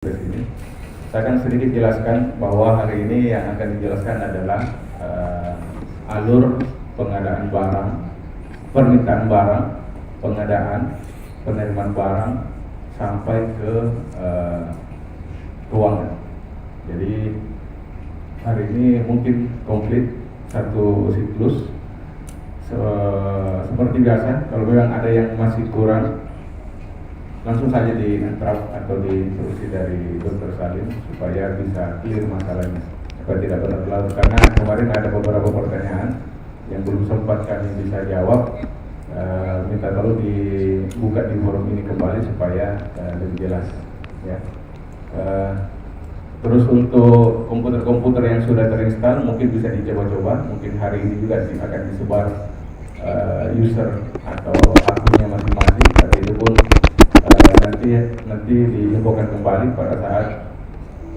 Ke sini. Saya akan sedikit jelaskan bahwa hari ini yang akan dijelaskan adalah alur pengadaan barang, permintaan barang, pengadaan, penerimaan barang sampai ke keuangan. Jadi hari ini mungkin komplit satu siklus. Seperti biasa, kalau memang ada yang masih kurang, langsung saja di interrupt atau diinstruksi dari Dr. Salim supaya bisa clear masalahnya, supaya tidak berlarut-larut. Karena kemarin ada beberapa pertanyaan yang belum sempat kami bisa jawab, minta tolong dibuka di forum ini kembali supaya lebih jelas. Ya. Terus untuk komputer-komputer yang sudah terinstall mungkin bisa dicoba-coba, mungkin hari ini juga akan disebar user atau akunnya masing-masing, tapi itu pun nanti diinfokan kembali pada saat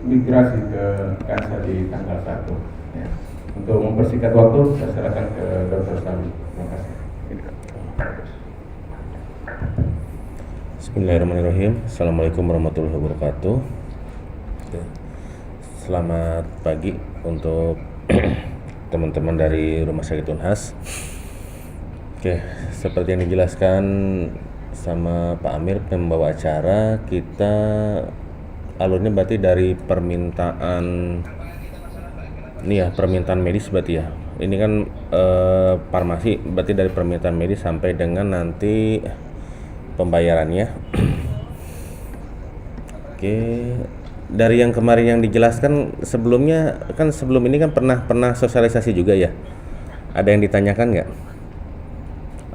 migrasi ke Kansa di tanggal 1. Ya. Untuk mempersingkat waktu, saya serahkan ke Dr. Salim. Terima kasih. Bismillahirrahmanirrahim. Assalamualaikum warahmatullahi wabarakatuh. Selamat pagi untuk teman-teman dari Rumah Sakit Unhas. Oke, seperti yang dijelaskan sama Pak Amir pembawa acara, kita alurnya berarti dari permintaan ini ya, permintaan medis berarti ya. Ini kan farmasi, berarti dari permintaan medis sampai dengan nanti pembayarannya. Oke, dari yang kemarin yang dijelaskan sebelumnya kan, sebelum ini kan pernah sosialisasi juga ya. Ada yang ditanyakan nggak?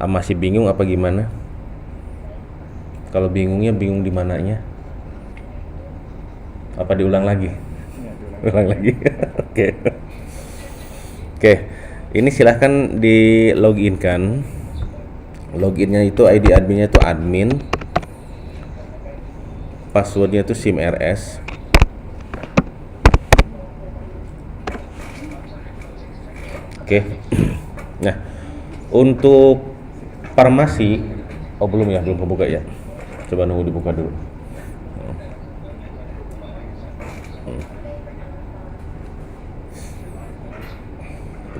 Masih bingung apa gimana? Kalau bingungnya bingung di mananya? Apa diulang lagi? Ya, ulang lagi. Oke. Oke. Ini silahkan di login kan. Loginnya itu ID adminnya itu admin. Passwordnya itu SIMRS. Oke. Nah, untuk farmasi, belum ya, belum kebuka ya. Coba nunggu dibuka dulu.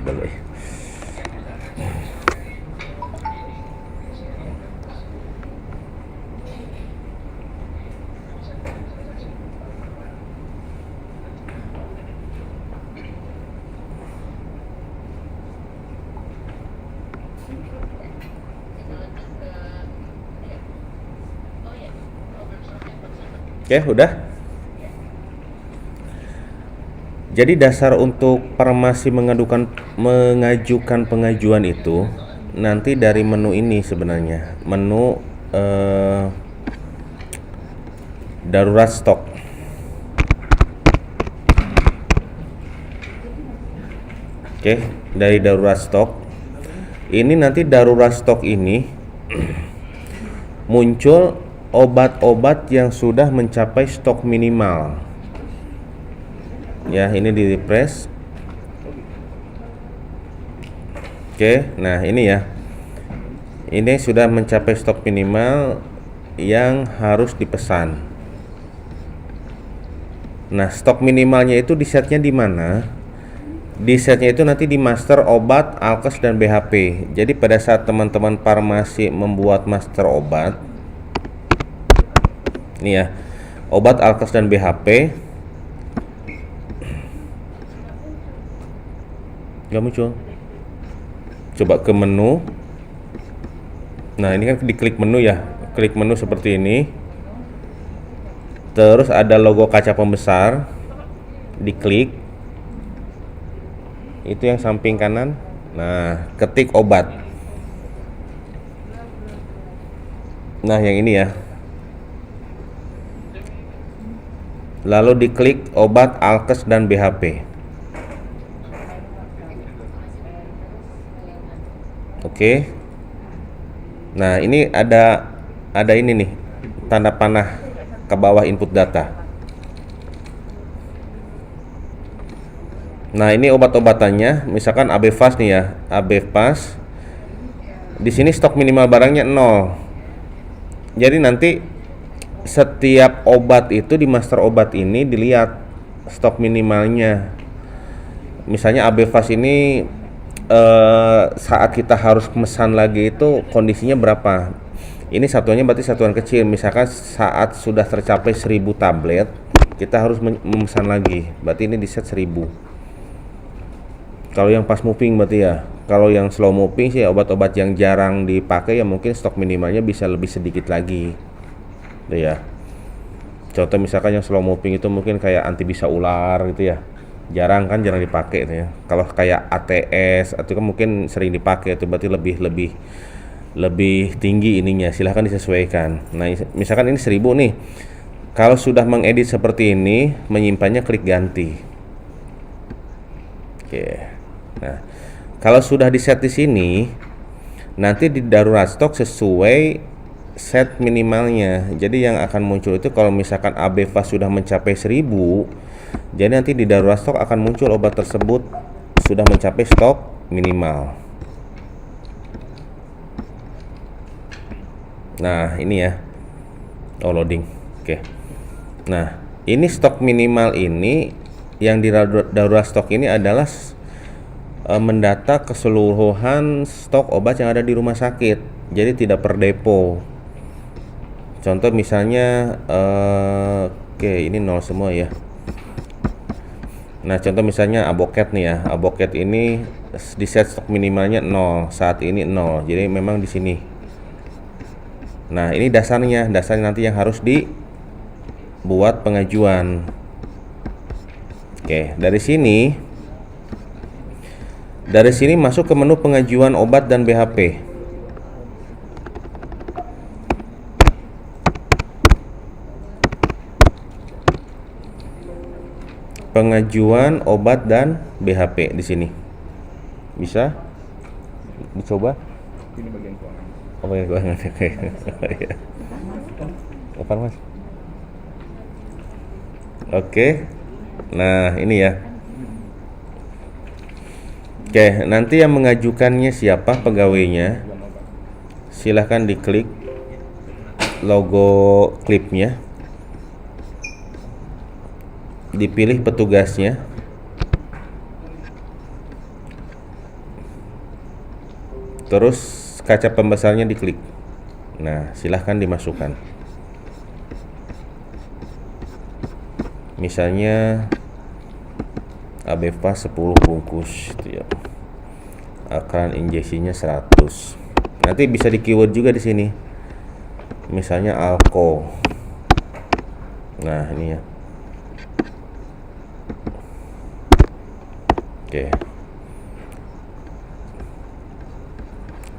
Boleh. Oke, udah. Jadi dasar untuk farmasi mengajukan pengajuan itu nanti dari menu ini sebenarnya, menu darurat stok. Oke, dari darurat stok. Ini nanti darurat stok ini muncul obat-obat yang sudah mencapai stok minimal. Ya, ini di refresh. Oke, nah ini ya. Ini sudah mencapai stok minimal yang harus dipesan. Nah, stok minimalnya itu di setnya di mana? Di setnya itu nanti di master obat, alkes dan BHP. Jadi pada saat teman-teman farmasi membuat master obat, ini ya, obat, alkes dan BHP nggak muncul. Coba ke menu. Nah, ini kan diklik menu ya, klik menu seperti ini. Terus ada logo kaca pembesar, diklik. Itu yang samping kanan. Nah, ketik obat. Nah, yang ini ya. Lalu diklik obat, alkes dan BHP. Oke. Nah, ini ada ini nih, tanda panah ke bawah input data. Nah, ini obat-obatannya, misalkan AB Fast nih ya, AB Fast. Di sini stok minimal barangnya 0. Jadi nanti setiap obat itu di master obat ini dilihat stok minimalnya. Misalnya Abevas ini saat kita harus pesan lagi itu kondisinya berapa. Ini satuannya berarti satuan kecil. Misalkan saat sudah tercapai 1000 tablet, kita harus memesan lagi. Berarti ini di set 1000. Kalau yang fast moving berarti ya. Kalau yang slow moving sih obat-obat yang jarang dipakai ya mungkin stok minimalnya bisa lebih sedikit lagi. Tuh ya. Contoh misalkan yang slow moving itu mungkin kayak anti bisa ular gitu ya. Jarang dipakai tuh ya. Kalau kayak ATS itu kan mungkin sering dipakai, itu berarti lebih tinggi ininya. Silahkan disesuaikan. Nah, misalkan ini 1000 nih. Kalau sudah mengedit seperti ini, menyimpannya klik ganti. Oke. Nah, kalau sudah di set di sini, nanti di darurat stok sesuai set minimalnya. Jadi yang akan muncul itu kalau misalkan Abevas sudah mencapai 1000, jadi nanti di darurat stok akan muncul obat tersebut sudah mencapai stok minimal. Nah, ini ya. Oh, loading. Oke. Nah, ini stok minimal ini yang di darurat stok ini adalah mendata keseluruhan stok obat yang ada di rumah sakit. Jadi tidak per depo. Contoh misalnya oke, ini 0 semua ya. Nah, contoh misalnya Aboket nih ya. Aboket ini di set stok minimalnya 0, saat ini 0. Jadi memang di sini. Nah, ini dasarnya nanti yang harus dibuat pengajuan. Oke, dari sini masuk ke menu pengajuan obat dan BHP. Pengajuan obat dan BHP di sini. Bisa dicoba? Ini bagian keuangan. Oh, bagian keuangan. Apa Mas? Oke. Nah, ini ya. Oke, nanti yang mengajukannya siapa pegawainya? Silahkan diklik logo klipnya. Dipilih petugasnya. Terus kaca pembesarnya diklik. Nah, silahkan dimasukkan. Misalnya Abevas 10 bungkus gitu ya. Akran injeksinya 100. Nanti bisa di keyword juga di sini. Misalnya Alko. Nah, ini ya. Oke.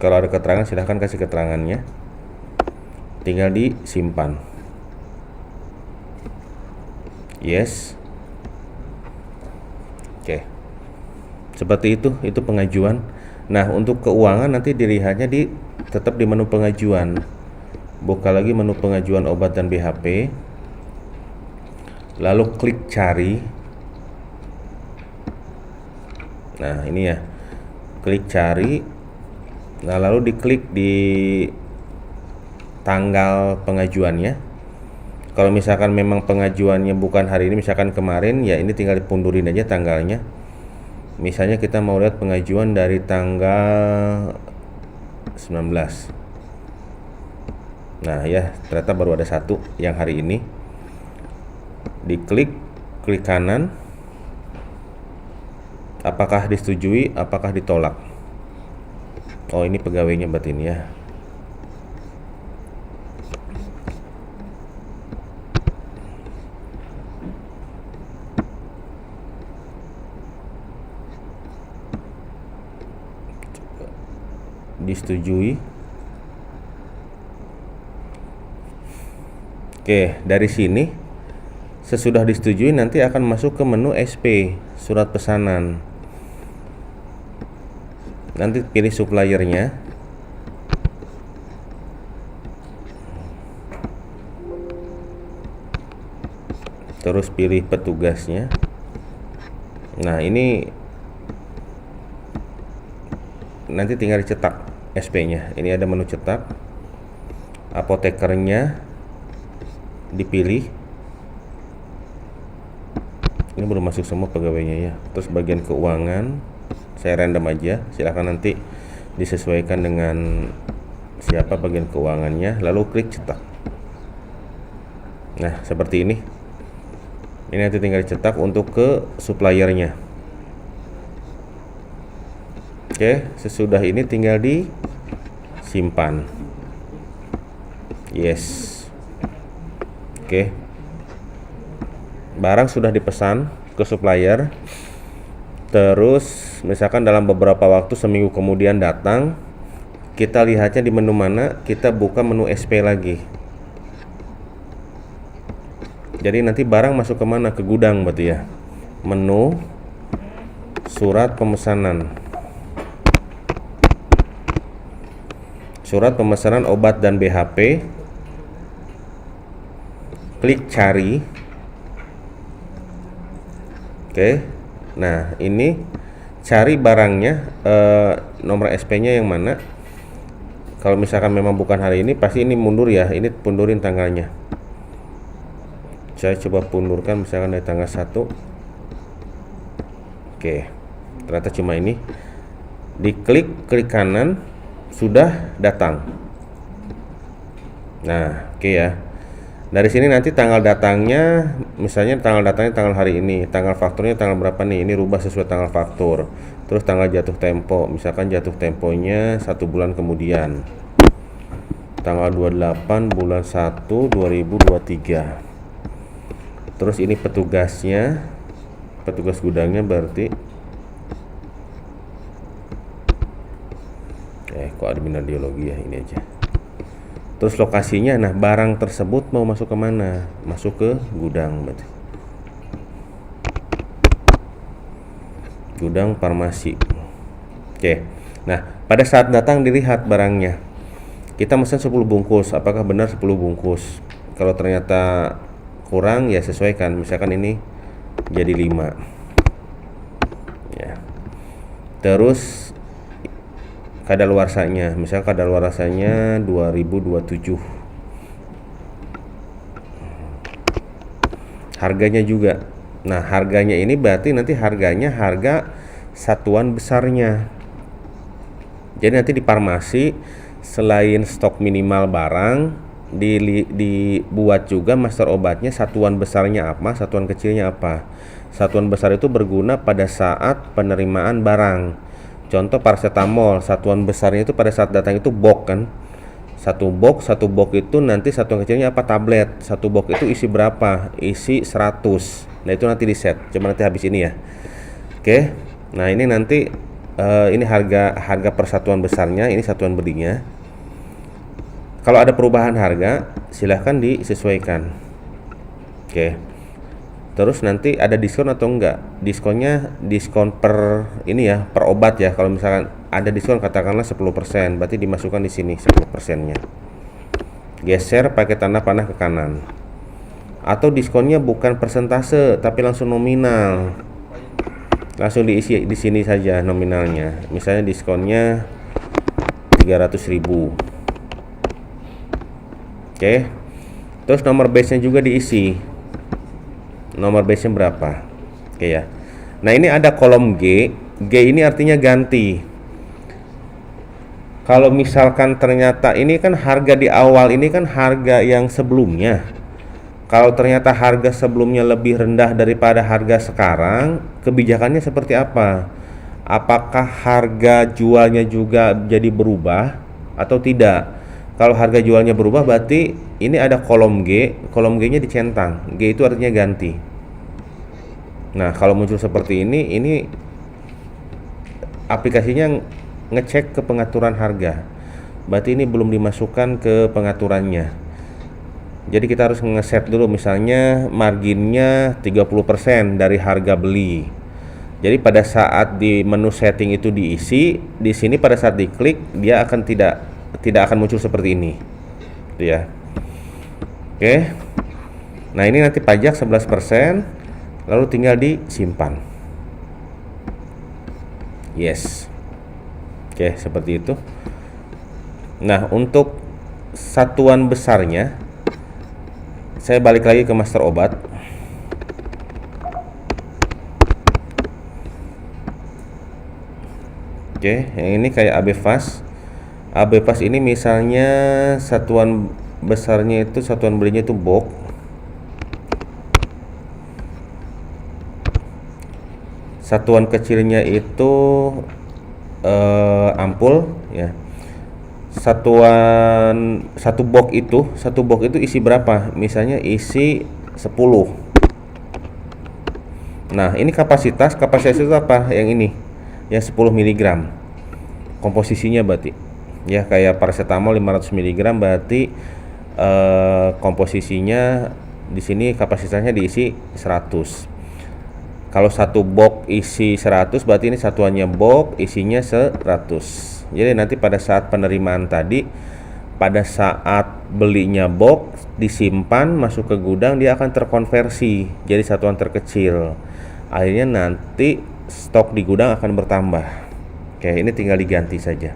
Kalau ada keterangan silahkan kasih keterangannya. Tinggal disimpan. Yes. Oke. Seperti itu pengajuan. Nah, untuk keuangan nanti dilihatnya tetap di menu pengajuan. Buka lagi menu pengajuan obat dan BHP. Lalu klik cari. Nah, ini ya. Klik cari. Nah, lalu diklik di tanggal pengajuannya. Kalau misalkan memang pengajuannya bukan hari ini, misalkan kemarin, ya ini tinggal dipundurin aja tanggalnya. Misalnya kita mau lihat pengajuan dari tanggal 19. Nah, ya, ternyata baru ada satu yang hari ini. Diklik, klik kanan. Apakah disetujui, apakah ditolak. Oh, ini pegawainya berarti ini ya. Disetujui. Oke, dari sini sesudah disetujui nanti akan masuk ke menu SP, surat pesanan. Nanti pilih suppliernya. Terus pilih petugasnya. Nah, ini nanti tinggal dicetak SP-nya. Ini ada menu cetak. Apotekernya. dipilih. Ini belum masuk semua pegawainya ya. Terus bagian keuangan saya random aja, silahkan nanti disesuaikan dengan siapa bagian keuangannya, lalu klik cetak. Nah seperti ini nanti tinggal dicetak untuk ke suppliernya. Oke, sesudah ini tinggal disimpan. Yes. Oke, barang sudah dipesan ke supplier, terus misalkan dalam beberapa waktu, seminggu kemudian datang, kita lihatnya di menu mana, kita buka menu SP lagi. Jadi nanti barang masuk ke mana, ke gudang berarti ya. Menu surat pemesanan, surat pemesanan obat dan BHP, klik cari. Oke, nah ini cari barangnya, nomor SP-nya yang mana. Kalau misalkan memang bukan hari ini, pasti ini mundur ya, ini pundurin tanggalnya. Saya coba pundurkan misalkan dari tanggal 1. Oke, ternyata cuma ini. Diklik, klik kanan, sudah datang. Nah, oke ya. Dari sini nanti tanggal datangnya, misalnya tanggal datangnya tanggal hari ini, tanggal fakturnya tanggal berapa nih, ini rubah sesuai tanggal faktur. Terus tanggal jatuh tempo, misalkan jatuh temponya 1 bulan kemudian, tanggal 28 bulan 1 2023. Terus ini petugasnya, petugas gudangnya berarti kok admin radiologi ya, ini aja. Terus lokasinya, nah barang tersebut mau masuk ke mana? Masuk ke gudang berarti. Gudang farmasi. Oke. Nah, pada saat datang dilihat barangnya. Kita pesan 10 bungkus, apakah benar 10 bungkus? Kalau ternyata kurang ya sesuaikan, misalkan ini jadi 5 ya. Terus kadaluarsanya, misal kadaluarsanya 2027. Harganya juga. Nah, harganya ini berarti nanti harganya harga satuan besarnya. Jadi nanti di farmasi selain stok minimal barang, dibuat juga master obatnya, satuan besarnya apa, satuan kecilnya apa. Satuan besar itu berguna pada saat penerimaan barang. Contoh paracetamol, satuan besarnya itu pada saat datang itu box kan. Satu box itu nanti satuan kecilnya apa, tablet. Satu box itu isi berapa? Isi 100. Nah itu nanti di set. Cuma nanti habis ini ya. Oke. Nah ini nanti ini harga persatuan besarnya, ini satuan belinya. Kalau ada perubahan harga, silahkan disesuaikan. Oke. Terus nanti ada diskon atau enggak? Diskonnya diskon per ini ya, per obat ya. Kalau misalkan ada diskon katakanlah 10%, berarti dimasukkan di sini 10%-nya. Geser pakai tanda panah ke kanan. Atau diskonnya bukan persentase tapi langsung nominal. Langsung diisi di sini saja nominalnya. Misalnya diskonnya 300.000. Oke. Terus nomor base-nya juga diisi. Nomor base-nya berapa? Oke ya. Nah, ini ada kolom G. G ini artinya ganti. Kalau misalkan ternyata ini kan harga di awal, ini kan harga yang sebelumnya. Kalau ternyata harga sebelumnya lebih rendah daripada harga sekarang, kebijakannya seperti apa? Apakah harga jualnya juga jadi berubah atau tidak? Kalau harga jualnya berubah, berarti ini ada kolom G, kolom G-nya dicentang. G itu artinya ganti. Nah, kalau muncul seperti ini aplikasinya ngecek ke pengaturan harga. Berarti ini belum dimasukkan ke pengaturannya. Jadi kita harus ngeset dulu, misalnya marginnya 30% dari harga beli. Jadi pada saat di menu setting itu diisi, di sini pada saat diklik dia akan tidak akan muncul seperti ini. Itu ya. Oke. Nah, ini nanti pajak 11%, lalu tinggal disimpan. Yes. Oke, seperti itu. Nah, untuk satuan besarnya saya balik lagi ke master obat. Oke, yang ini kayak AB Fast. AB Fast ini misalnya satuan besarnya itu, satuan belinya itu box. Satuan kecilnya itu ampul ya. Satu box itu isi berapa? Misalnya isi 10. Nah, ini kapasitas itu apa? Yang ini. Ya 10 mg komposisinya berarti ya, kayak paracetamol 500 mg berarti komposisinya di sini kapasitasnya diisi 100. Kalau satu box isi 100 berarti ini satuannya box isinya 100. Jadi nanti pada saat penerimaan tadi, pada saat belinya box disimpan masuk ke gudang, dia akan terkonversi jadi satuan terkecil. Akhirnya nanti stok di gudang akan bertambah. Oke, ini tinggal diganti saja.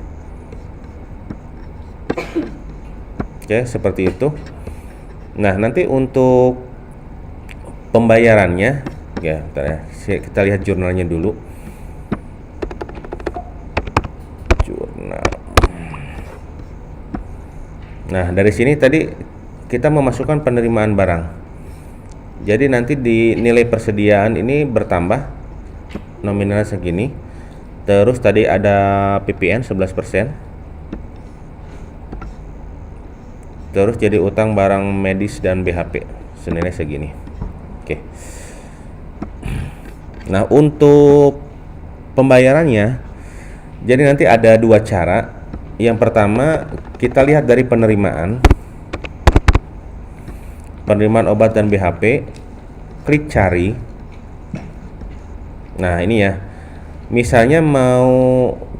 Oke, seperti itu. Nah, nanti untuk pembayarannya, ya, bentar ya. Kita lihat jurnalnya dulu. Jurnal. Nah, dari sini tadi kita memasukkan penerimaan barang. Jadi nanti di nilai persediaan ini bertambah. Nominalnya segini. Terus tadi ada PPN 11%. Terus jadi utang barang medis dan BHP senilai segini. Oke. Nah, untuk pembayarannya, jadi nanti ada dua cara. Yang pertama, kita lihat dari penerimaan obat dan BHP, klik cari. Nah, ini ya. Misalnya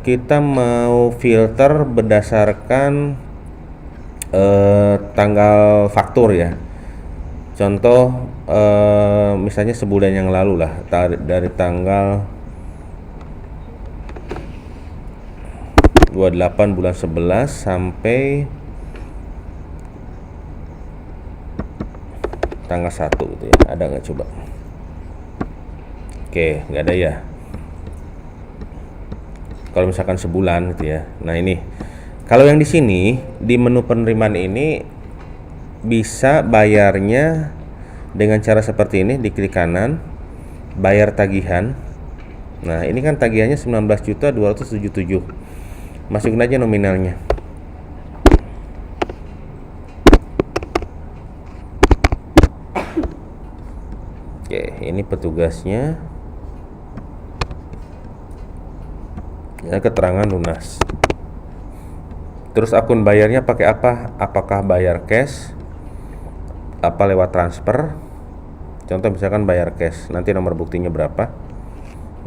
kita mau filter berdasarkan tanggal faktur ya. Contoh misalnya sebulan yang lalu lah, dari tanggal 28 bulan 11 sampai tanggal 1 gitu ya. Ada nggak coba? Oke, nggak ada ya. Kalau misalkan sebulan gitu ya. Nah, ini kalau yang di sini di menu penerimaan ini bisa bayarnya dengan cara seperti ini, diklik kanan, bayar tagihan. Nah, ini kan tagihannya 19.277. Masukin aja nominalnya. Oke, ini petugasnya. Ya, keterangan lunas. Terus akun bayarnya pakai apa? Apakah bayar cash? Apa lewat transfer? Contoh misalkan bayar cash, nanti nomor buktinya berapa?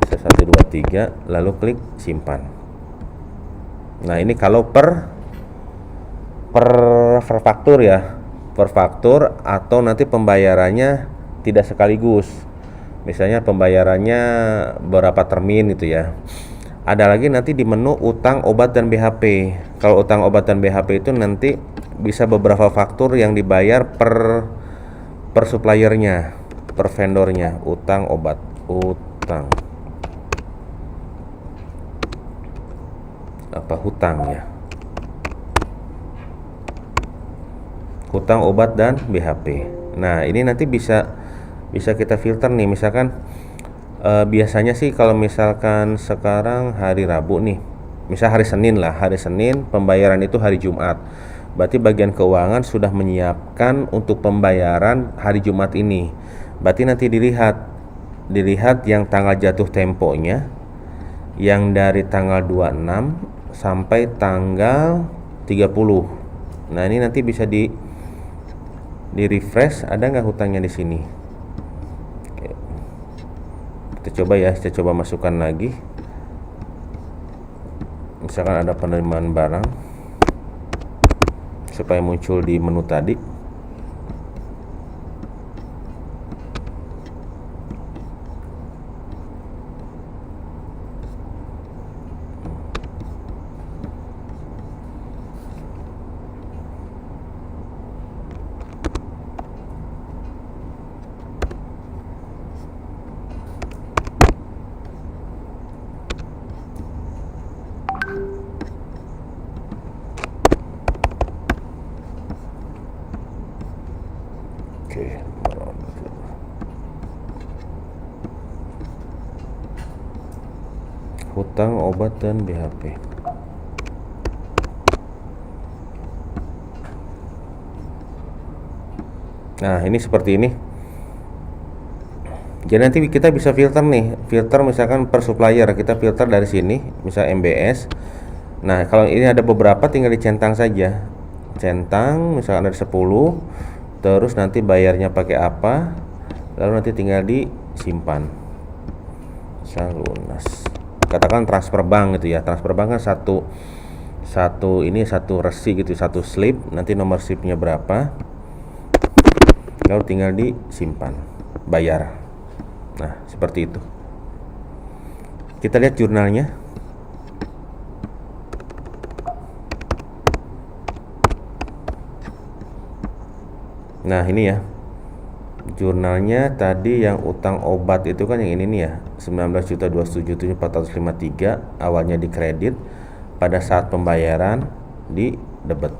Bisa 1 2 3, lalu klik simpan. Nah, ini kalau per faktur ya. Per faktur atau nanti pembayarannya tidak sekaligus. Misalnya pembayarannya berapa termin gitu ya. Ada lagi nanti di menu utang obat dan BHP. Kalau utang obat dan BHP itu nanti bisa beberapa faktur yang dibayar per suppliernya, per vendornya. Utang obat, utang apa, hutang ya, hutang obat dan BHP. Nah, ini nanti bisa kita filter nih. Misalkan biasanya sih kalau misalkan sekarang hari Rabu nih, misal hari Senin lah, hari Senin pembayaran itu hari Jumat, berarti bagian keuangan sudah menyiapkan untuk pembayaran hari Jumat ini. Berarti nanti dilihat yang tanggal jatuh temponya, yang dari tanggal 26 sampai tanggal 30. Nah, ini nanti bisa di refresh, ada nggak hutangnya di sini. Kita coba ya, kita coba masukkan lagi. Misalkan ada penerimaan barang, supaya muncul di menu tadi. hutang, obat, dan BHP. Nah, ini seperti ini. Jadi nanti kita bisa filter nih, filter misalkan per supplier, kita filter dari sini, misal MBS. Nah, kalau ini ada beberapa tinggal dicentang saja. Centang, misalkan ada 10, terus nanti bayarnya pakai apa, lalu nanti tinggal disimpan. Lunas. Katakan transfer bank gitu ya. Transfer bank kan satu resi gitu, satu slip, nanti nomor slipnya berapa, lalu tinggal disimpan, bayar. Nah, seperti itu. Kita lihat jurnalnya. Nah, ini ya. Jurnalnya tadi yang utang obat itu kan yang ini nih ya, 19.277.453 awalnya dikredit, pada saat pembayaran di debit.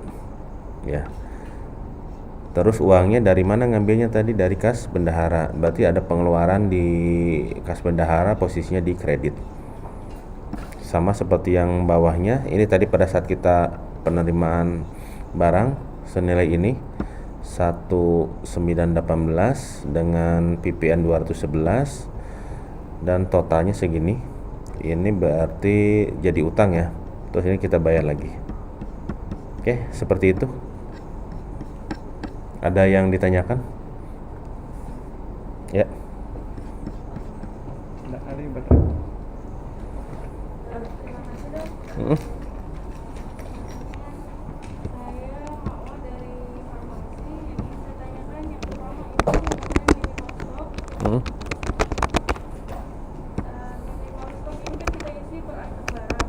Ya. Terus uangnya dari mana ngambilnya tadi? Dari kas bendahara. Berarti ada pengeluaran di kas bendahara, posisinya di kredit. Sama seperti yang bawahnya. Ini tadi pada saat kita penerimaan barang senilai ini 1918 dengan PPN 211 dan totalnya segini. Ini berarti jadi utang ya. Terus ini kita bayar lagi. Oke, seperti itu. Ada yang ditanyakan? Ya. Tidak ada yang Terima kasih dok. Saya Hawa dari farmasi. Yang ingin saya tanyakan yang pertama itu mengenai minimal stok. Minimal stok ini kan kita isi per item barang.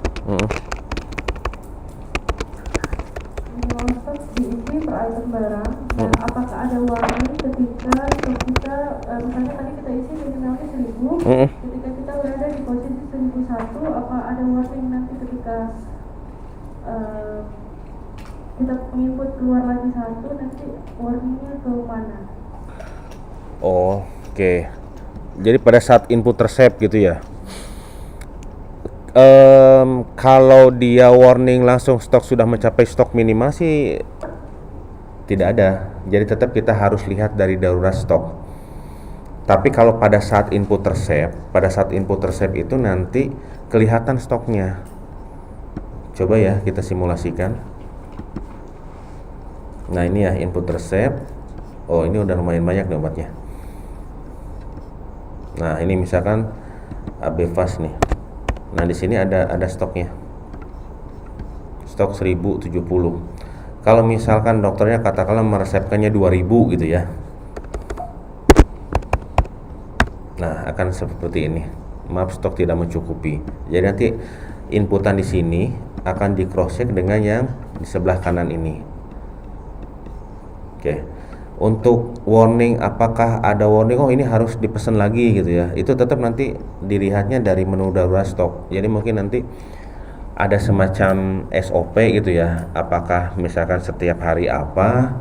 Minimal stok diisi per item barang. Dan apakah ada warning ketika kita misalnya tadi kita isi minimalnya 1000, ketika kita berada di posisi 1001, apa ada warning nanti ketika kita menginput keluar lagi satu, nanti warningnya ke mana? Oh, oke. Jadi pada saat input resep gitu ya. Kalau dia warning langsung stok sudah mencapai stok minimal sih tidak ada. Jadi tetap kita harus lihat dari darurat stok. Tapi kalau pada saat input resep itu nanti kelihatan stoknya. Coba ya kita simulasikan. Nah, ini ya input resep. Oh, ini udah lumayan banyak nih obatnya. Nah, ini misalkan Abevas nih. Nah, di sini ada stoknya. Stok 1070. Kalau misalkan dokternya katakanlah meresepkannya 2000 gitu ya. Nah, akan seperti ini. Maaf, stok tidak mencukupi. Jadi nanti inputan di sini akan di cross check dengan yang di sebelah kanan ini. Oke. Untuk warning, apakah ada warning oh ini harus dipesan lagi gitu ya. Itu tetap nanti dilihatnya dari menu darurat stok. Jadi mungkin nanti ada semacam SOP gitu ya. Apakah misalkan setiap hari apa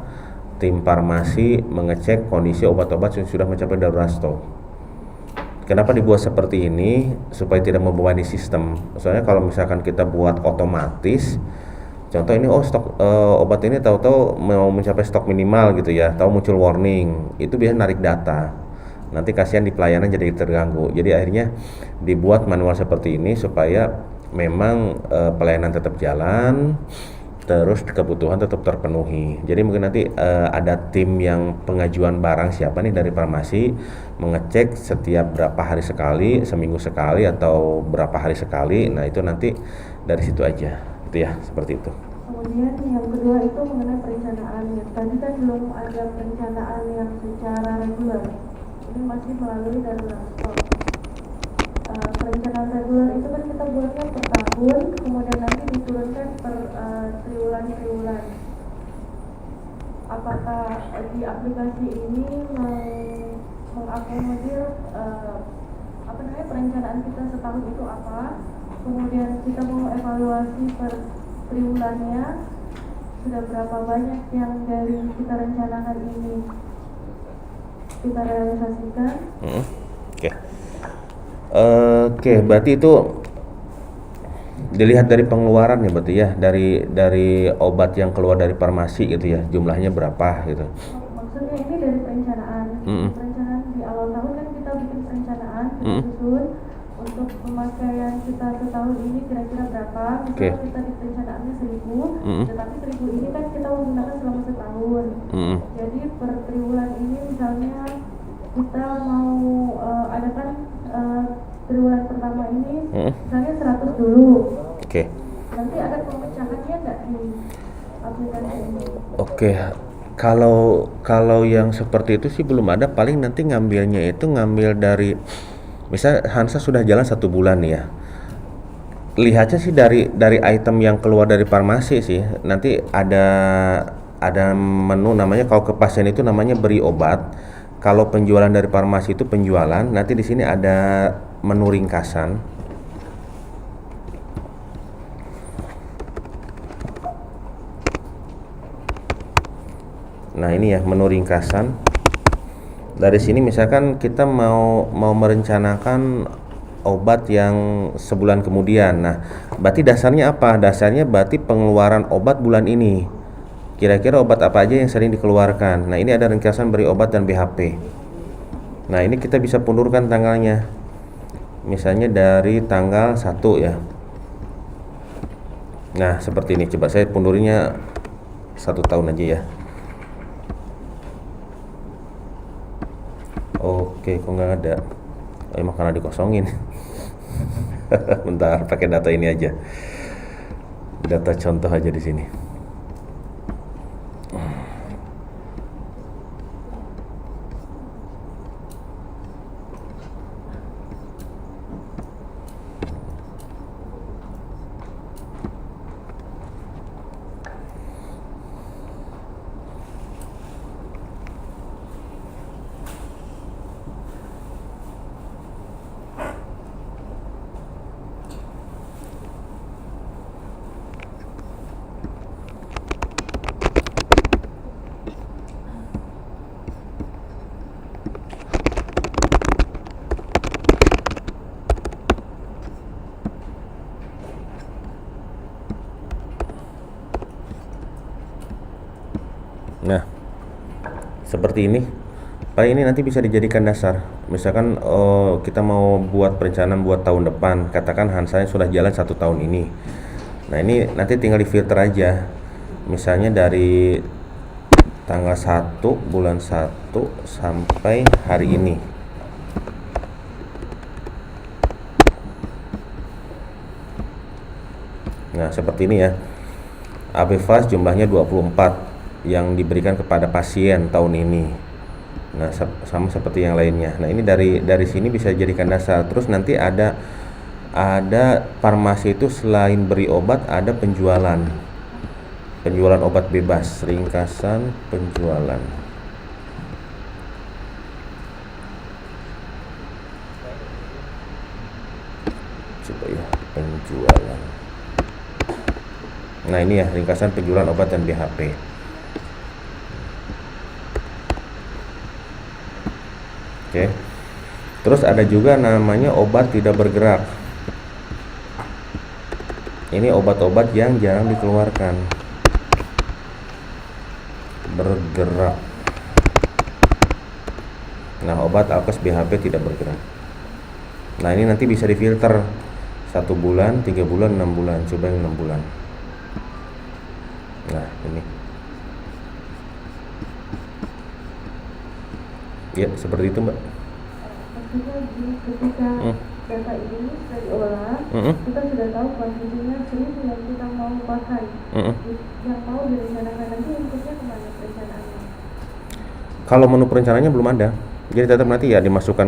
tim farmasi mengecek kondisi obat-obat yang sudah mencapai darurat stok. Kenapa dibuat seperti ini? Supaya tidak membebani sistem. Soalnya kalau misalkan kita buat otomatis, contoh ini stok obat ini tahu-tahu mau mencapai stok minimal gitu ya, tahu muncul warning, itu biasanya narik data. Nanti kasihan di pelayanan jadi terganggu. Jadi akhirnya dibuat manual seperti ini supaya memang pelayanan tetap jalan, terus kebutuhan tetap terpenuhi. Jadi mungkin nanti ada tim yang pengajuan barang siapa nih dari farmasi mengecek setiap berapa hari sekali, seminggu sekali atau berapa hari sekali. Nah, itu nanti dari situ aja. Itu ya, seperti itu. Kemudian yang kedua itu mengenai perencanaannya. Tadi kan belum ada perencanaan yang secara reguler. Ini masih melalui darurat stok. Perencanaan reguler itu kan kita buatnya per tahun, kemudian nanti diturunkan per triwulan. Apakah di aplikasi ini mengakomodir perencanaan kita setahun itu apa? Kemudian kita mau evaluasi per triwulannya, sudah berapa banyak yang dari kita rencanakan ini kita realisasikan? Oke, berarti itu Dilihat dari pengeluaran ya berarti ya, dari obat yang keluar dari farmasi gitu ya, jumlahnya berapa gitu. Maksudnya ini dari perencanaan. Perencanaan di awal tahun kan kita bikin perencanaan, kita susun untuk pemakaian kita setahun ini kira-kira berapa. Misalnya kita di perencanaannya 1.000, tetapi 1.000 ini kan kita menggunakan selama setahun. Jadi per triwulan ini misalnya kita mau adakan triwulan pertama ini misalnya 100 dulu. Nanti ada pemecahannya nggak di aplikasi ini? Kalau yang seperti itu sih belum ada. Paling nanti ngambil dari, misal Hansa sudah jalan 1 bulan nih ya. Lihatnya sih dari item yang keluar dari farmasi sih. Nanti ada menu namanya, kalau ke pasien itu namanya beri obat. Kalau penjualan dari farmasi itu penjualan. Nanti di sini ada menu ringkasan. Nah ini ya menu ringkasan. Dari sini misalkan kita mau merencanakan obat yang sebulan kemudian. Nah berarti dasarnya apa? Dasarnya berarti pengeluaran obat bulan ini. Kira-kira obat apa aja yang sering dikeluarkan. Nah ini ada ringkasan beri obat dan BHP. Nah ini kita bisa pundurkan tanggalnya. Misalnya dari tanggal 1 ya. Nah seperti ini. Coba saya pundurinya 1 tahun aja ya. Oke, kok nggak ada? Emang karena dikosongin. Bentar, pakai data ini aja. Data contoh aja di sini. Nah, seperti ini. Paling ini nanti bisa dijadikan dasar. Misalkan kita mau buat perencanaan buat tahun depan. Katakan Hansanya sudah jalan 1 tahun ini. Nah ini nanti tinggal di filter aja. Misalnya dari tanggal 1 bulan 1 sampai hari ini. Nah seperti ini ya. ABFAS jumlahnya 24 yang diberikan kepada pasien tahun ini. Nah sama seperti yang lainnya. Nah ini dari sini bisa dijadikan dasar. Terus nanti ada farmasi itu selain beri obat ada penjualan obat bebas, ringkasan penjualan. Coba ya, penjualan. Nah ini ya ringkasan penjualan obat dan BHP. Oke. Terus ada juga namanya obat tidak bergerak. Ini obat-obat yang jarang dikeluarkan. Bergerak. Nah, obat alkes BHP tidak bergerak. Nah, ini nanti bisa difilter 1 bulan, 3 bulan, 6 bulan. Coba yang 6 bulan. Nah, ini. Ya, seperti itu, Mbak. Maksudnya ketika data ini sudah diolah, kita sudah tahu kuantitinya 1.000 yang kita mau pakai. Yang mau direncanakan nanti inputnya kemana perencanaannya? Kalau menu perencanaannya belum ada, jadi tetap nanti ya dimasukkan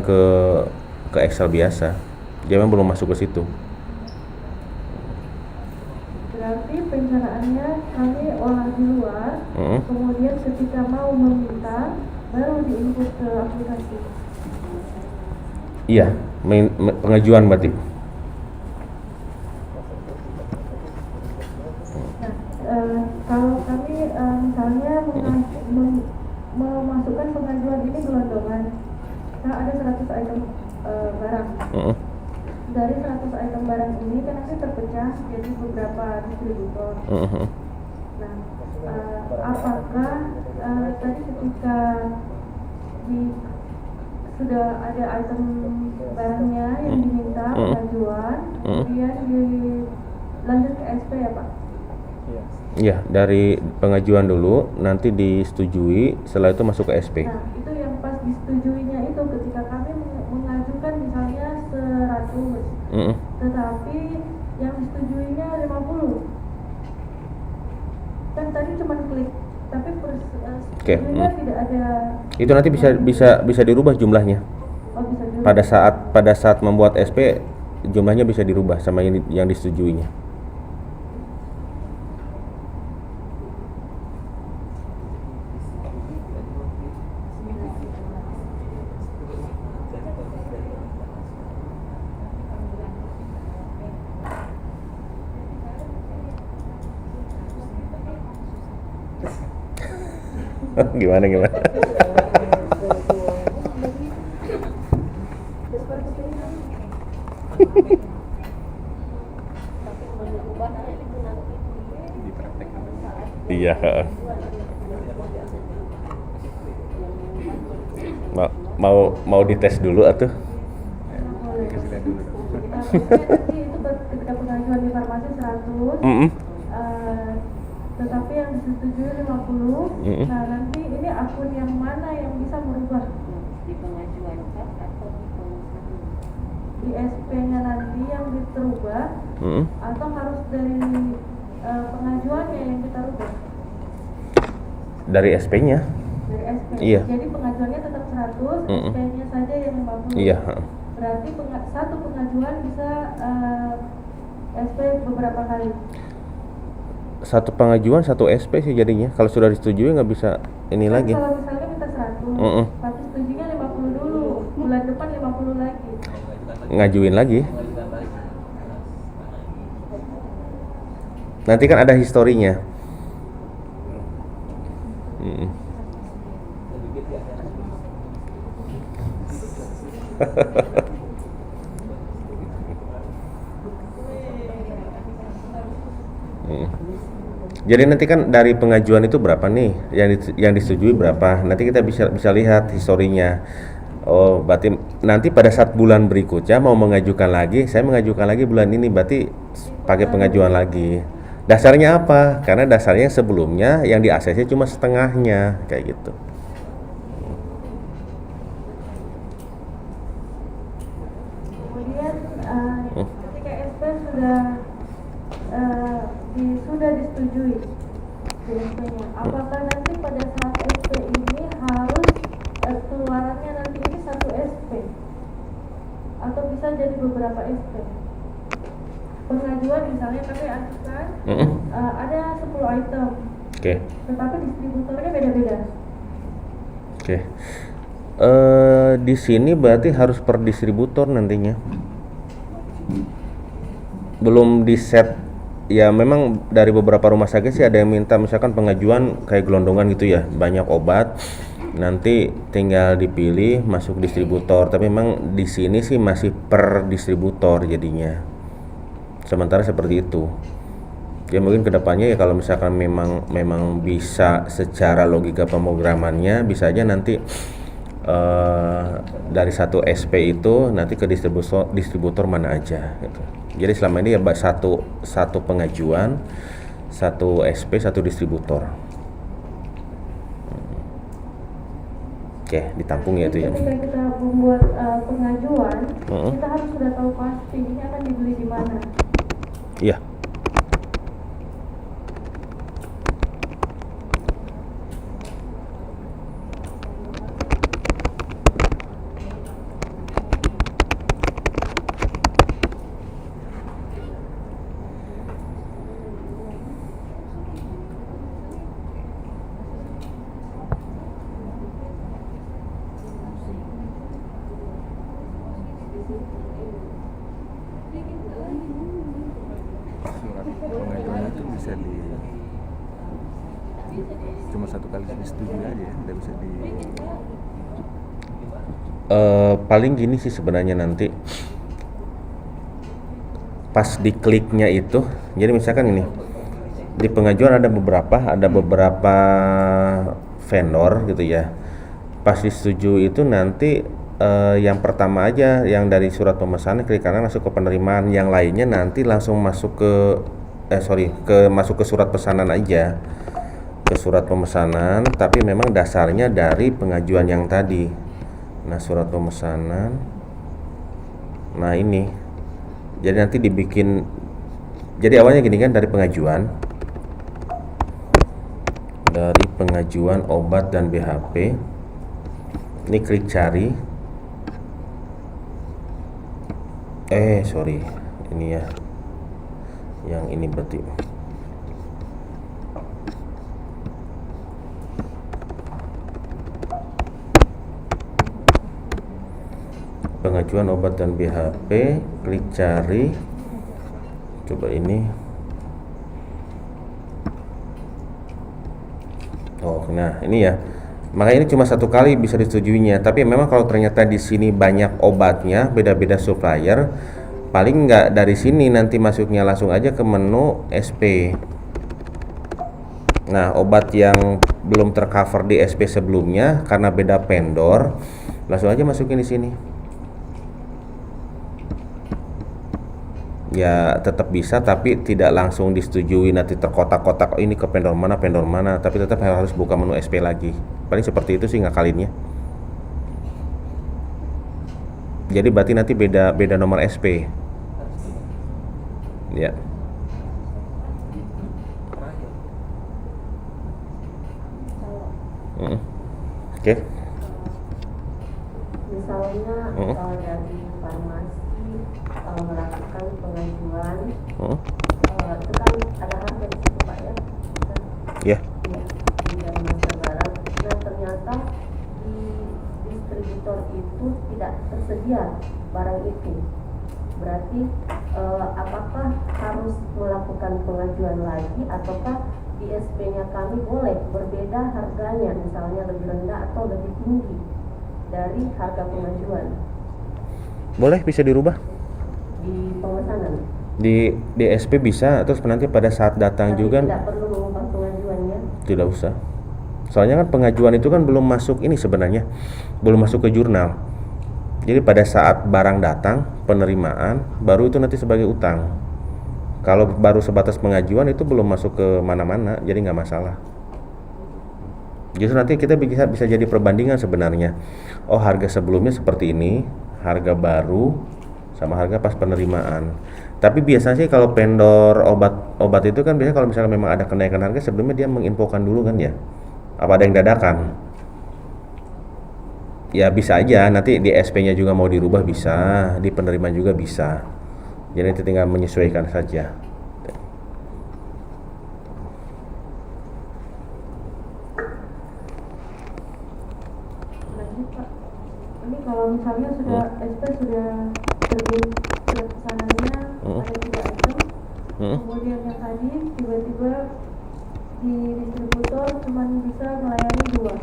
ke Excel biasa. Dia memang belum masuk ke situ. Berarti perencanaannya kami olah di luar, kemudian ketika mau meminta baru diinput ke aplikasi. Iya, pengajuan berarti. Nah, kalau kami misalnya memasukkan pengajuan ini gelondongan, kita ada 100 item barang. dari 100 item barang ini kan nanti terpecah jadi beberapa distributor. Nah, apakah tadi ketika sudah ada item barangnya yang diminta pengajuan, kemudian dilanjut ke SP ya Pak? Iya, dari pengajuan dulu, nanti disetujui, setelah itu masuk ke SP. Nah, itu yang pas disetujuinya itu ketika kami mengajukan misalnya 100, tetapi yang disetujuinya 50. Kan tadi cuma klik, tapi setujuinya tidak ada. Itu nanti bisa dirubah jumlahnya. Oh, bisa dirubah. Pada saat membuat SP, jumlahnya bisa dirubah sama yang disetujuinya. Gimana? Iya. Mau dites dulu atuh? Nanti itu ketika pengajuan di farmasi 100, tetapi yang disetujui 50. Nah, nanti ini akun yang mana yang bisa merubah? Di pengajuan atau di SP-nya nanti yang diterubah, atau harus dari pengajuannya yang kita rubah? Dari SP-nya. Dari SP. Iya. Jadi pengajuannya tetap 100, SP-nya saja yang 50. Iya. Berarti satu pengajuan bisa SP beberapa kali. Satu pengajuan satu SP sih jadinya. Kalau sudah disetujui nggak bisa ini Kan lagi. kalau misalnya minta 100, tapi setujunya 50 dulu, bulan depan 50 lagi. Ngajuin lagi. Nanti kan ada historinya. Jadi nanti kan dari pengajuan itu berapa nih yang disetujui berapa, nanti kita bisa lihat historinya. Oh, berarti nanti pada saat bulan berikutnya mau mengajukan lagi, saya mengajukan lagi bulan ini, berarti pakai pengajuan lagi. Dasarnya apa? Karena dasarnya sebelumnya yang di ACC cuma setengahnya kayak gitu. Kemudian ketika SP sudah disetujui di SP-nya, apakah nanti pada saat SP ini harus keluarannya nanti ini satu SP atau bisa jadi beberapa SP? Pengajuan misalnya kami ajukan ada 10 item, tetapi distributornya beda-beda. Di sini berarti harus per distributor nantinya. Belum di set. Ya memang dari beberapa rumah sakit sih ada yang minta misalkan pengajuan kayak gelondongan gitu ya, banyak obat, nanti tinggal dipilih masuk distributor. Tapi memang di sini sih masih per distributor jadinya. Sementara seperti itu. Ya mungkin kedepannya ya kalau misalkan memang bisa secara logika pemrogramannya bisa aja nanti dari satu SP itu nanti ke distributor mana aja gitu. Jadi selama ini ya satu pengajuan, satu SP, satu distributor. Oke, ditampung ya itu ya. Ketika kita membuat pengajuan, kita harus sudah tahu pasti ini akan dibeli di mana. Iya. Pengajuan itu bisa cuma satu kali disetujui aja ya, tidak bisa paling gini sih sebenarnya nanti pas dikliknya itu, jadi misalkan ini di pengajuan ada beberapa vendor gitu ya. Pas disetujui itu nanti yang pertama aja yang dari surat pemesanan klik kanan masuk ke penerimaan, yang lainnya nanti langsung masuk ke masuk ke surat pesanan aja, ke surat pemesanan, tapi memang dasarnya dari pengajuan yang tadi. Nah, surat pemesanan, nah ini jadi nanti dibikin, jadi awalnya gini kan, dari pengajuan obat dan BHP. Ini klik cari, ini ya, yang ini berarti pengajuan obat dan BHP, klik cari, coba ini. Nah ini ya, makanya ini cuma satu kali bisa disetujuinya. Tapi memang kalau ternyata di sini banyak obatnya, beda-beda supplier, paling nggak dari sini nanti masuknya langsung aja ke menu SP. Nah, obat yang belum tercover di SP sebelumnya karena beda vendor, langsung aja masukin di sini. Ya tetap bisa, tapi tidak langsung disetujui, nanti terkotak-kotak ini ke vendor mana, tapi tetap harus buka menu SP lagi. Paling seperti itu sih ngakalinnya. Jadi berarti nanti beda nomor SP. Ya. Oke. Misalnya kalau dari farmasi melakukan pengajuan, itu kan ada harga di situ Pak ya? Ya. Di masa barang. Nah ternyata di distributor itu tidak tersedia barang itu. Berarti apakah harus melakukan pengajuan lagi, ataukah di SP-nya kami boleh berbeda harganya, misalnya lebih rendah atau lebih tinggi dari harga pengajuan? Boleh, bisa dirubah. Di pemesanan? Di SP bisa, terus nanti pada saat datang Tapi juga tidak perlu mengubah pengajuannya? tidak usah. Soalnya kan pengajuan itu kan belum masuk ini sebenarnya, belum masuk ke jurnal. Jadi pada saat barang datang, penerimaan, baru itu nanti sebagai utang. Kalau baru sebatas pengajuan itu belum masuk ke mana-mana, jadi nggak masalah. Justru nanti kita bisa jadi perbandingan sebenarnya. Oh, harga sebelumnya seperti ini, harga baru sama harga pas penerimaan. Tapi biasanya sih kalau vendor obat itu kan biasanya kalau misalnya memang ada kenaikan harga, sebelumnya dia menginfokan dulu kan ya. Apa ada yang dadakan? Ya bisa aja, nanti di SP-nya juga mau dirubah bisa, di penerimaan juga bisa. Jadi nanti tinggal menyesuaikan saja. Lanjut Pak, ini kalau misalnya sudah SP sudah terbit surat pesanannya ada 3 item, kemudian yang tadi tiba-tiba di distributor cuma bisa melayani 2.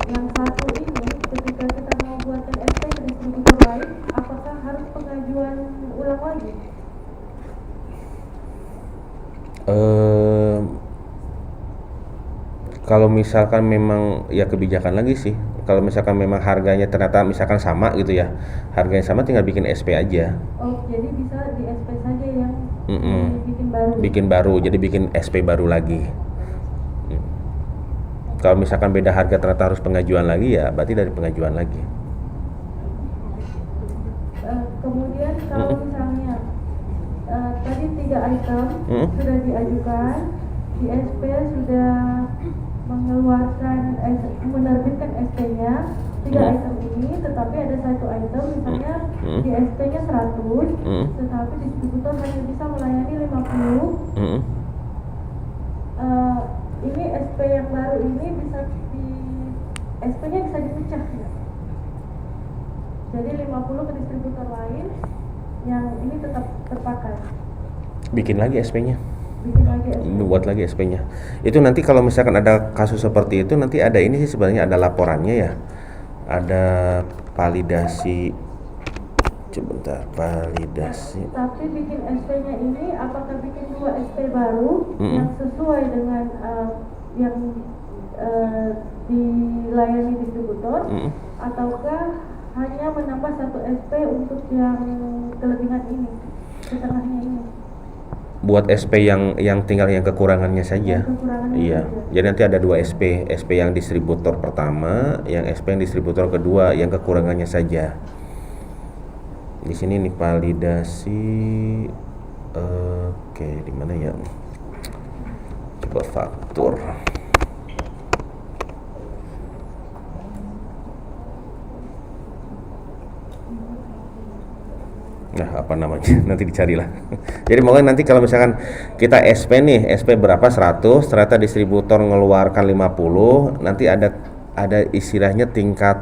Yang satu ini ketika kita mau buatkan SP ke distributor lain, apakah harus pengajuan ulang lagi? Kalau misalkan memang ya kebijakan lagi sih. Kalau misalkan memang harganya ternyata misalkan sama gitu ya, harganya sama, tinggal bikin SP aja. Oh, jadi bisa di SP saja yang bikin baru? Bikin baru, jadi bikin SP baru lagi. Kalau misalkan beda harga ternyata harus pengajuan lagi, ya berarti dari pengajuan lagi. Kemudian kalau misalnya tadi 3 item sudah diajukan, di SP sudah mengeluarkan menerbitkan SP-nya 3 item ini, tetapi ada 1 item misalnya di SP-nya 100, tetapi distributor hanya bisa melayani 50. Ini SP yang baru ini bisa SP-nya bisa dipecah ya? Jadi 50 ke distributor lain, yang ini tetap terpakai. Bikin lagi SP-nya. Bikin lagi SP. Buat lagi SP-nya. Itu nanti kalau misalkan ada kasus seperti itu, nanti ada ini sih sebenarnya, ada laporannya ya. Ada validasi Sebentar, validasi. Tapi bikin SP-nya ini apakah bikin 2 SP baru Mm-mm. yang sesuai dengan yang dilayani distributor, Mm-mm. ataukah hanya menambah 1 SP untuk yang kelebihan ini, setengahnya ini? Buat SP yang tinggal yang kekurangannya saja. Yang kekurangannya Iya. saja. Jadi nanti ada 2 SP, SP yang distributor pertama, yang SP yang distributor kedua, yang kekurangannya saja. Di sini nih validasi. Oke, di mana ya? Coba faktur. Nah, apa namanya? Nanti dicarilah. Jadi mungkin nanti kalau misalkan kita SP nih, SP berapa 100, ternyata distributor ngeluarkan 50, nanti ada istilahnya tingkat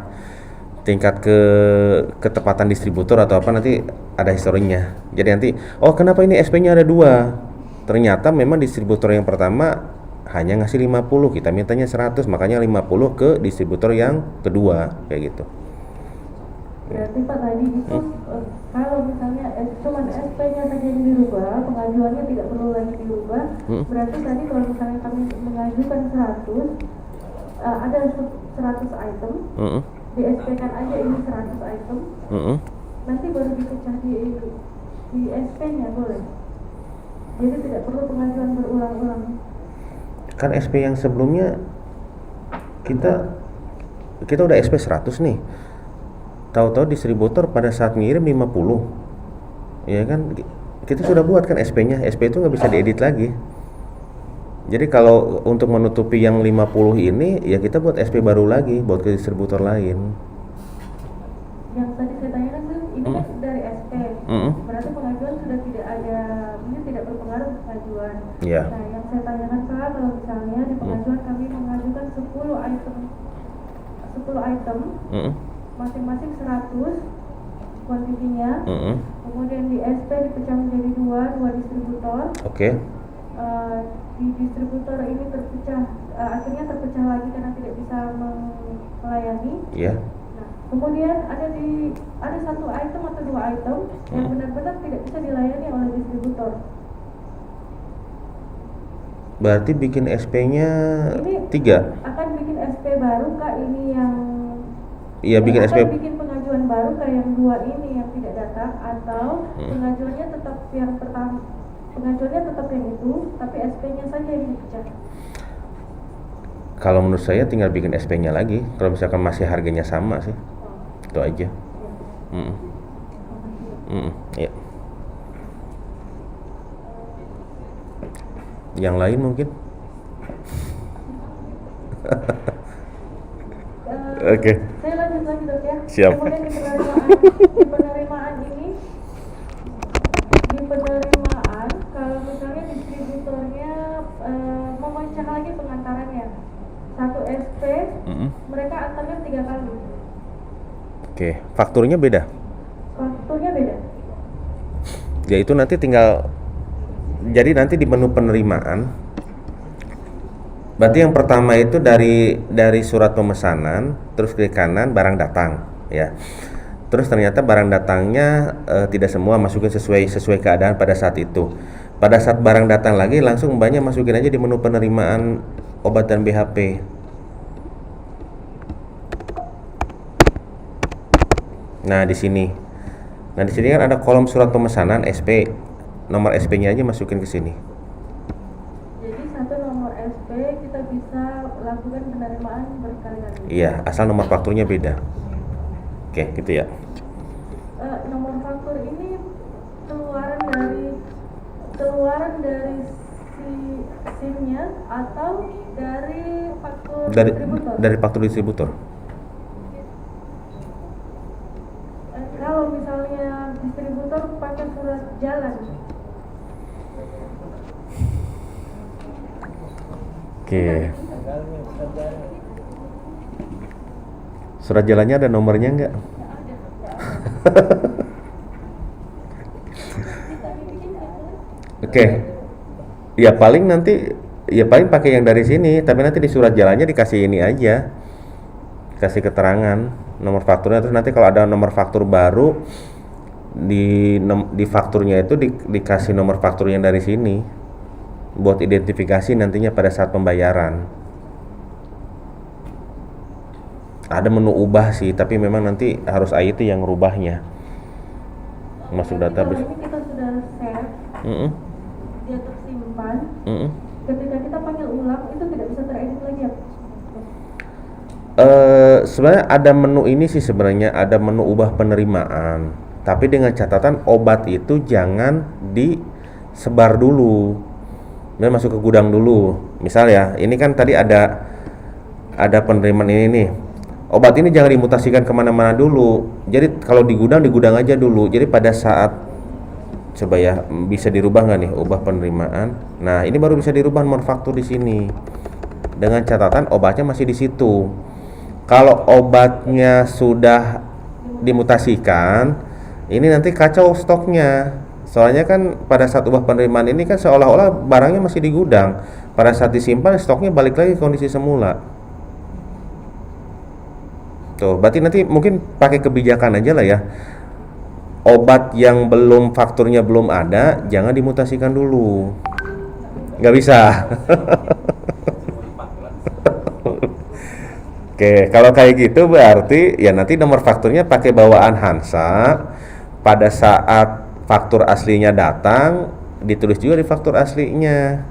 ketepatan distributor atau apa, nanti ada historinya. Jadi nanti, oh kenapa ini SP-nya ada 2? Ternyata memang distributor yang pertama hanya ngasih 50, kita mintanya 100, makanya 50 ke distributor yang kedua, kayak gitu. Berarti Pak tadi itu kalau misalnya cuma SP-nya saja yang dirubah, pengajuannya tidak perlu lagi dirubah. Berarti tadi kalau misalnya kami mengajukan 100, ada 100 item, di SP-kan aja ini 100 item, nanti baru dipecah di SP-nya boleh. Jadi tidak perlu pengajuan berulang-ulang. Kan SP yang sebelumnya kita udah SP 100 nih. Tahu-tahu distributor pada saat ngirim 50. Ya kan kita sudah buat kan SP-nya. SP itu nggak bisa diedit lagi. Jadi kalau untuk menutupi yang 50 ini ya kita buat SP baru lagi buat ke distributor lain. Yang tadi saya tanyakan kan ini kan dari SP. Berarti pengajuan sudah tidak ada, ini tidak berpengaruh pengajuan. Iya. Nah, yang saya tanyakan Pak, kalau misalnya di pengajuan kami mengajukan 10 item, masing-masing 100 kuantitinya, kemudian di SP dipecah menjadi dua distributor. Oke. Di distributor ini akhirnya terpecah lagi karena tidak bisa melayani. Iya. Nah, kemudian ada 1 item atau 2 item yang benar-benar tidak bisa dilayani oleh distributor. Berarti bikin SP-nya Ini 3. akan bikin SP baru kah ini yang Iya, bikin SP. akan bikin pengajuan baru kayak yang 2 ini yang tidak datang, atau pengajuannya tetap yang pertama, pengajuannya tetap yang itu tapi SP-nya saja yang dipecah? Kalau menurut saya tinggal bikin SP-nya lagi. Kalau misalkan masih harganya sama sih. Itu aja. Iya. Yang lain mungkin? Oke. Saya lanjut lagi dok ya. Siap. Kemudian di penerimaan kalau misalnya distributornya memecah lagi pengantarannya 1 SP, mereka antarkan 3 kali. Oke, fakturnya beda. Fakturnya beda. Ya itu nanti tinggal. Jadi nanti di menu penerimaan, berarti yang pertama itu dari surat pemesanan, terus klik kanan barang datang, ya. Terus ternyata barang datangnya tidak semua masukin sesuai keadaan pada saat itu. Pada saat barang datang lagi langsung banyak masukin aja di menu penerimaan obat dan BHP. Nah di sini kan ada kolom surat pemesanan SP. Nomor SP-nya aja masukin ke sini. Jadi 1 nomor SP kita bisa lakukan penerimaan berkali-kali. Iya, asal nomor fakturnya beda. Oke, gitu ya. Nomor faktur ini keluaran dari SIM-nya atau dari faktur distributor? Dari faktur distributor. Kalau misalnya distributor pakai surat jalan, Oke. Surat jalannya ada nomornya nggak? Oke. Ya paling pakai yang dari sini, tapi nanti di surat jalannya dikasih ini aja. Kasih keterangan nomor fakturnya, terus nanti kalau ada nomor faktur baru di fakturnya itu dikasih nomor faktur yang dari sini buat identifikasi nantinya pada saat pembayaran. Ada menu ubah sih, tapi memang nanti harus IT yang rubahnya masuk Jadi database. kalau ini kita sudah save, Mm-mm. dia tersimpan. Mm-mm. Ketika kita panggil ulang itu tidak bisa teredit lagi ya? Sebenarnya ada menu ini sih, sebenarnya ada menu ubah penerimaan, tapi dengan catatan obat itu jangan disebar dulu, dan masuk ke gudang dulu. Misal ya, ini kan tadi ada penerimaan ini nih, obat ini jangan dimutasikan kemana-mana dulu. Jadi kalau di gudang aja dulu. Jadi pada saat coba ya, bisa dirubah nggak nih ubah penerimaan? Nah ini baru bisa dirubah nomor faktur di sini dengan catatan obatnya masih di situ. Kalau obatnya sudah dimutasikan, ini nanti kacau stoknya. Soalnya kan pada saat ubah penerimaan ini kan seolah-olah barangnya masih di gudang. Pada saat disimpan stoknya balik lagi ke kondisi semula. Tuh, berarti nanti mungkin pakai kebijakan aja lah ya. Obat yang belum fakturnya belum ada, jangan dimutasikan dulu. Nggak bisa. Oke, kalau kayak gitu berarti ya nanti nomor fakturnya pakai bawaan Hansa. Pada saat faktur aslinya datang, ditulis juga di faktur aslinya,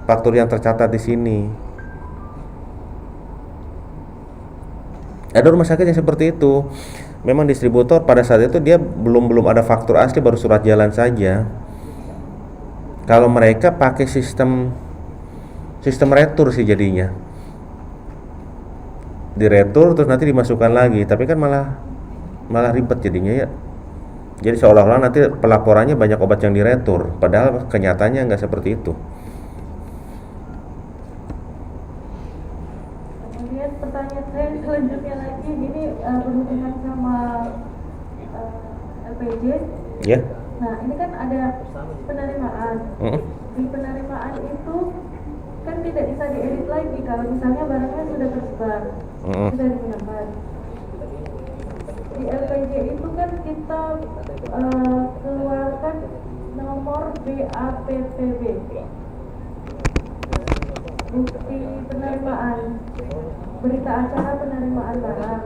faktur yang tercatat di sini. Ada rumah sakit yang seperti itu. Memang distributor pada saat itu dia belum ada faktur asli, baru surat jalan saja. Kalau mereka pakai sistem retur sih jadinya. Diretur terus nanti dimasukkan lagi, tapi kan malah ribet jadinya ya. Jadi seolah-olah nanti pelaporannya banyak obat yang diretur, padahal kenyataannya nggak seperti itu. Kemudian pertanyaan saya selanjutnya lagi, ini berhubungan sama LPJ. Ya. Nah ini kan ada penerimaan. Di penerimaan itu kan tidak bisa diedit lagi kalau misalnya barangnya sudah tersebar, sudah digunakan. Di LPJ itu kan kita keluarkan nomor BAPPB, bukti penerimaan, berita acara penerimaan barang.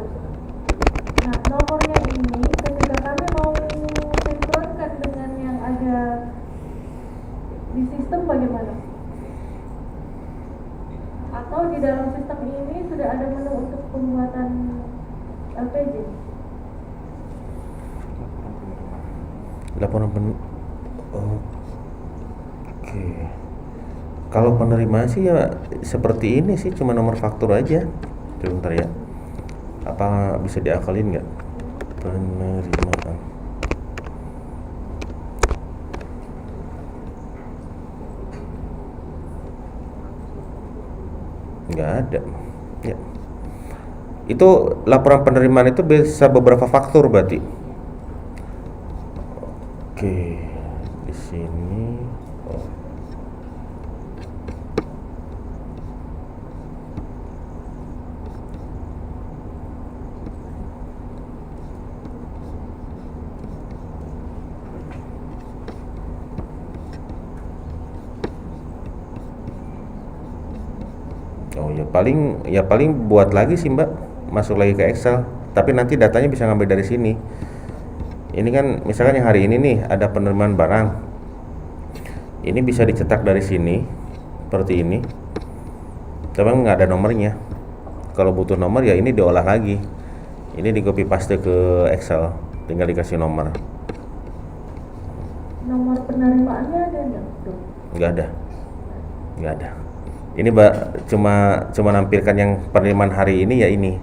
Nah nomornya ini ketika kami mau sinkronkan dengan yang ada di sistem bagaimana? Atau di dalam sistem ini sudah ada menu untuk pembuatan LPJ? Laporan Oke. Kalau penerimaan sih ya seperti ini sih, cuma nomor faktur aja. Sebentar ya. Apa bisa diakalin nggak? Penerimaan. Nggak ada. Ya. Itu laporan penerimaan itu bisa beberapa faktur berarti. Oke, di sini. Oh ya paling buat lagi sih Mbak, masuk lagi ke Excel. Tapi nanti datanya bisa ngambil dari sini. Ini kan misalkan yang hari ini nih ada penerimaan barang. Ini bisa dicetak dari sini seperti ini. Tapi nggak ada nomornya. Kalau butuh nomor ya ini diolah lagi. Ini di copy paste ke Excel, tinggal dikasih nomor. Nomor penerimaannya ada nggak? Nggak ada. Ini cuma nampilkan yang penerimaan hari ini ya ini.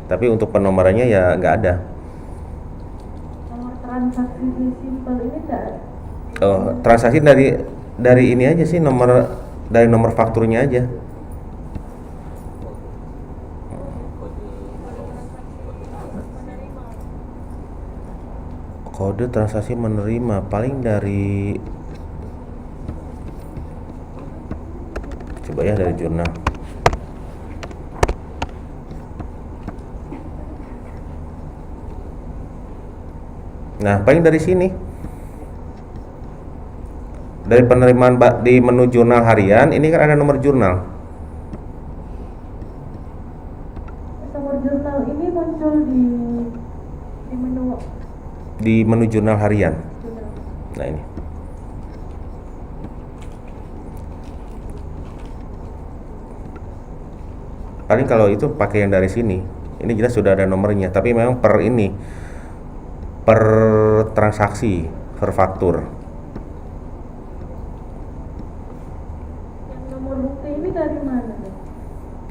Tapi untuk penomorannya ya nggak ada. Nomor transaksi simpel ini nggak ada? Oh, transaksi dari ini aja sih, dari nomor fakturnya aja. Kode transaksi menerima paling dari, coba ya dari jurnal. Nah, paling dari sini. Dari penerimaan di menu jurnal harian, ini kan ada nomor jurnal. Nomor jurnal ini muncul di menu Di menu jurnal harian. jurnal. Nah, ini. Paling kalau itu pakai yang dari sini. Ini jelas sudah ada nomornya, tapi memang per transaksi, per faktur. Yang nomor bukti ini dari mana?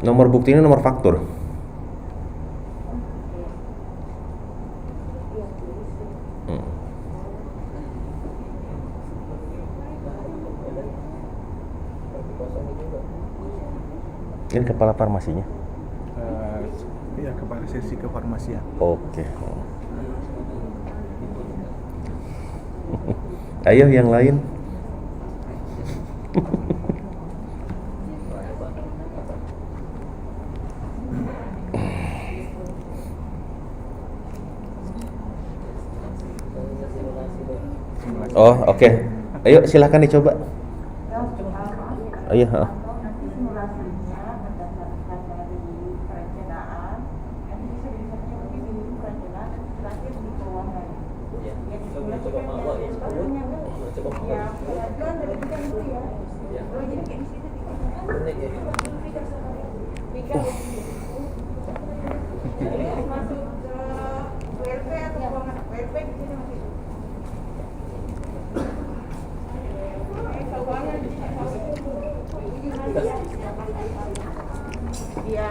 Nomor bukti ini nomor faktur. Hmm. Ini kepala farmasinya. Ya kepala sesi kefarmasian. Oke. Ayo yang lain. Oh, oke. Ayo silakan dicoba. Ayo. Nanti simulasinya berdasarkan dari perencanaan, nanti bisa dilihatnya mungkin di perencanaan dan terakhir di keuangan. Ya, simulasi kan ya, pelan dari kita itu ya. Oh, jadi kayak di situ jadi masuk ke WLP atau keuangan WLP di sini masih. Keuangan di sini Iya.